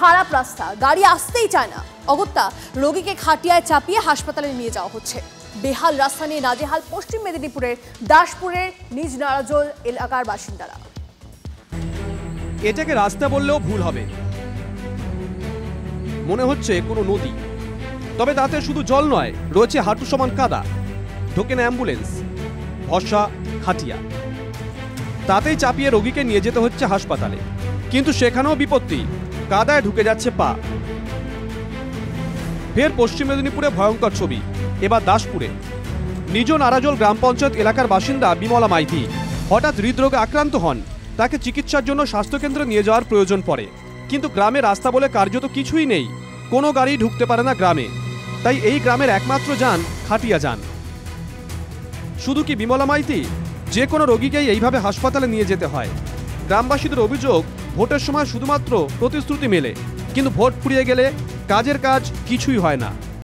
খারাপ রাস্তা, গাড়ি আসতেই চায় না। অগত্যা রোগীকে খাটিয়ায় চাপিয়ে হাসপাতালে নিয়ে যাওয়া হচ্ছে। বেহাল রাস্তা নিয়ে নাজেহাল পশ্চিম মেদিনীপুরের দাসপুরের নিজ নারাজল এলাকার বাসিন্দারা। এটাকে রাস্তা বললেও ভুল হবে, মনে হচ্ছে কোনো নদী। তবে তাতে শুধু জল নয়, রয়েছে হাঁটু সমান কাদা। ঢোকে না অ্যাম্বুলেন্স, ভরসা খাটিয়া। তাতেই চাপিয়ে রোগীকে নিয়ে যেতে হচ্ছে হাসপাতালে। কিন্তু সেখানেও বিপত্তি, কাদায় ঢুকে যাচ্ছে পা। ফের পশ্চিম মেদিনীপুরে ভয়ঙ্কর ছবি, এবার দাসপুরে। নিজ নারাজল গ্রাম পঞ্চায়েত এলাকার বাসিন্দা বিমলা মাইতি হঠাৎ হৃদরোগে আক্রান্ত হন। তাকে চিকিৎসার জন্য স্বাস্থ্যকেন্দ্রে নিয়ে যাওয়ার প্রয়োজন পড়ে। কিন্তু গ্রামে রাস্তা বলে কার্যত কিছুই নেই, কোনো গাড়ি ঢুকতে পারে না গ্রামে। তাই এই গ্রামের একমাত্র যান খাটিয়া যান। শুধু কি বিমলা মাইতি, যে কোনো রোগীকেই এইভাবে হাসপাতালে নিয়ে যেতে হয়। গ্রামবাসীদের অভিযোগ, ভোটের সময় শুধুমাত্র প্রতিশ্রুতি মেলে, কিন্তু ভোট ফুরিয়ে গেলে কাজের কাজ কিছুই হয় না।